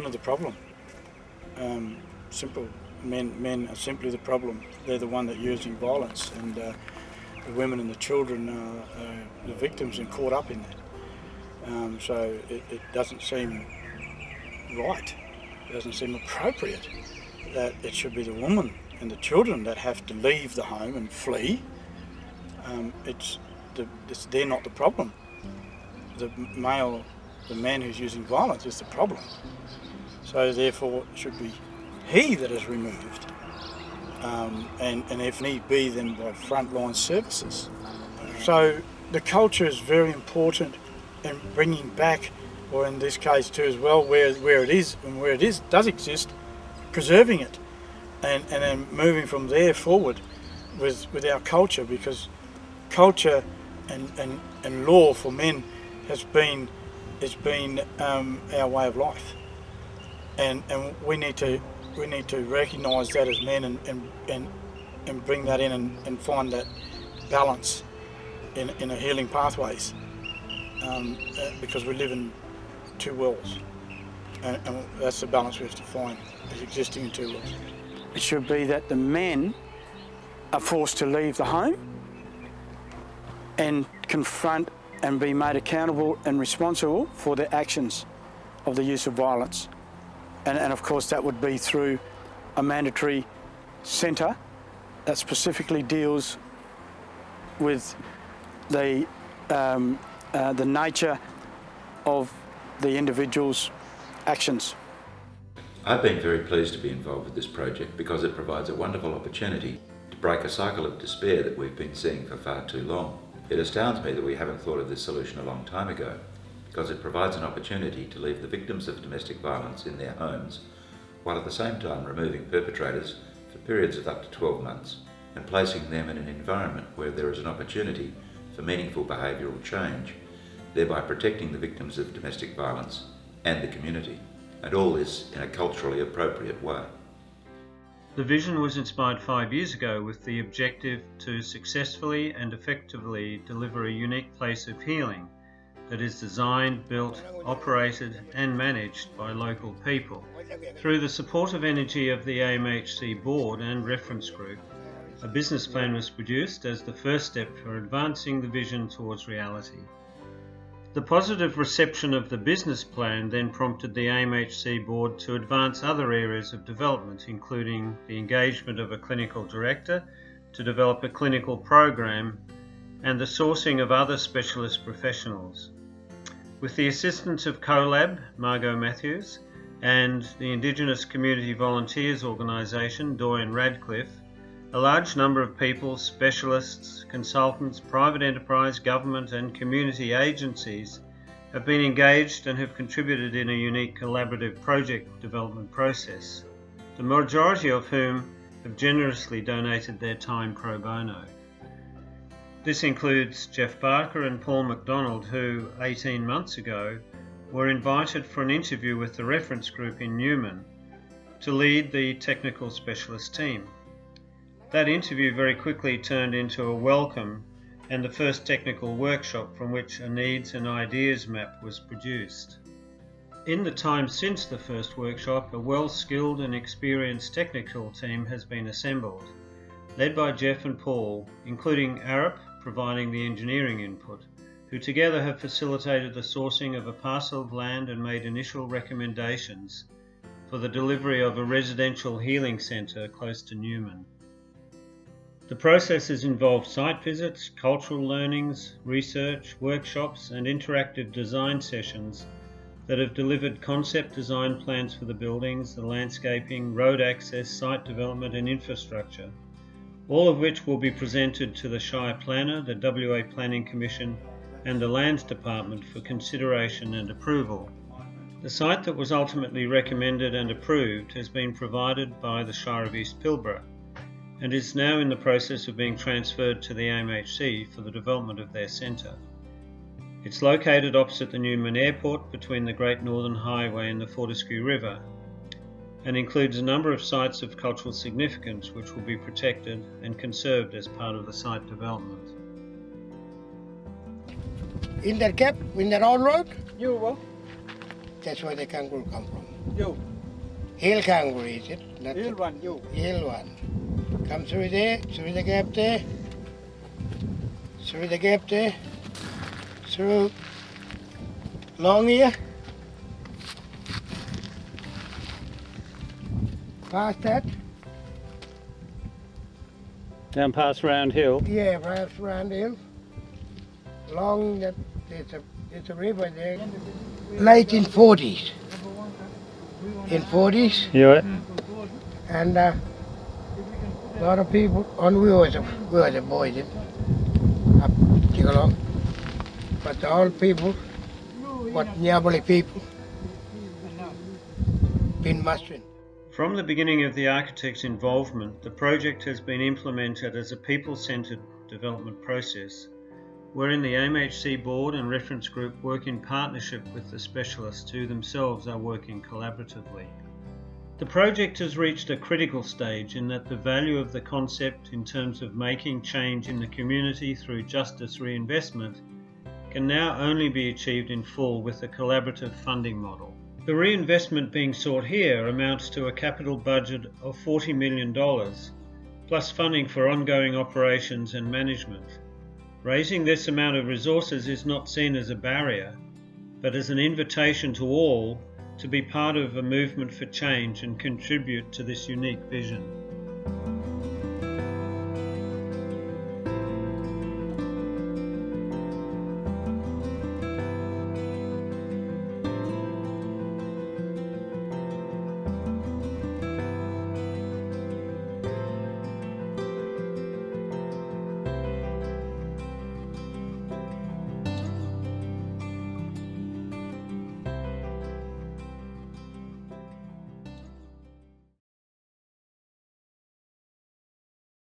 are the problem. Simple. Men are simply the problem. They're the one that are using violence, and the women and the children are the victims and caught up in that. So it doesn't seem right. It doesn't seem appropriate that it should be the woman and the children that have to leave the home and flee. They're not the problem. The man who's using violence is the problem. So therefore it should be he that is removed, and if need be, then by frontline services. So the culture is very important in bringing back, or in this case too as well, where it is and where it does exist, preserving it, and then moving from there forward with our culture, because culture and law for men has been our way of life, and we need to recognise that as men and bring that in and find that balance in a healing pathways, because we live in two worlds, and that's the balance we have to find, is existing in two worlds. It should be that the men are forced to leave the home and confront and be made accountable and responsible for their actions of the use of violence. And of course that would be through a mandatory centre that specifically deals with the nature of the individual's actions. I've been very pleased to be involved with this project because it provides a wonderful opportunity to break a cycle of despair that we've been seeing for far too long. It astounds me that we haven't thought of this solution a long time ago, because it provides an opportunity to leave the victims of domestic violence in their homes, while at the same time removing perpetrators for periods of up to 12 months and placing them in an environment where there is an opportunity for meaningful behavioural change, thereby protecting the victims of domestic violence and the community, and all this in a culturally appropriate way. The vision was inspired 5 years ago with the objective to successfully and effectively deliver a unique place of healing that is designed, built, operated and managed by local people. Through the supportive energy of the AMHC board and reference group, a business plan was produced as the first step for advancing the vision towards reality. The positive reception of the business plan then prompted the AMHC board to advance other areas of development, including the engagement of a clinical director to develop a clinical program and the sourcing of other specialist professionals. With the assistance of CoLab, Margot Matthews, and the Indigenous Community Volunteers Organisation, Dorian Radcliffe, a large number of people, specialists, consultants, private enterprise, government and community agencies have been engaged and have contributed in a unique collaborative project development process, the majority of whom have generously donated their time pro bono. This includes Jeff Barker and Paul McDonald, who 18 months ago were invited for an interview with the reference group in Newman to lead the technical specialist team. That interview very quickly turned into a welcome and the first technical workshop from which a needs and ideas map was produced. In the time since the first workshop, a well-skilled and experienced technical team has been assembled, led by Jeff and Paul, including Arup providing the engineering input, who together have facilitated the sourcing of a parcel of land and made initial recommendations for the delivery of a residential healing centre close to Newman. The process has involved site visits, cultural learnings, research, workshops and interactive design sessions that have delivered concept design plans for the buildings, the landscaping, road access, site development and infrastructure, all of which will be presented to the Shire Planner, the WA Planning Commission and the Lands Department for consideration and approval. The site that was ultimately recommended and approved has been provided by the Shire of East Pilbara and is now in the process of being transferred to the AMHC for the development of their centre. It's located opposite the Newman Airport between the Great Northern Highway and the Fortescue River, and includes a number of sites of cultural significance which will be protected and conserved as part of the site development. In that gap, in that old road, You will. that's where the kangaroo come from. you. Hill congregation, not Hill one, you. hill one. Come through there, through the gap there, through the gap there, through long here, past that, Down past Round Hill. yeah, perhaps round hill, long that there's a river there. 1940s, in 40s, Yeah. and a lot of people, and we were the boys then, up Chigalong, but the old people, what Nyabali people, been mustering. From the beginning of the architect's involvement, the project has been implemented as a people-centred development process, wherein the MHC board and reference group work in partnership with the specialists who themselves are working collaboratively. The project has reached a critical stage in that the value of the concept in terms of making change in the community through justice reinvestment can now only be achieved in full with a collaborative funding model. The reinvestment being sought here amounts to a capital budget of $40 million, plus funding for ongoing operations and management. Raising this amount of resources is not seen as a barrier, but as an invitation to all to be part of a movement for change and contribute to this unique vision.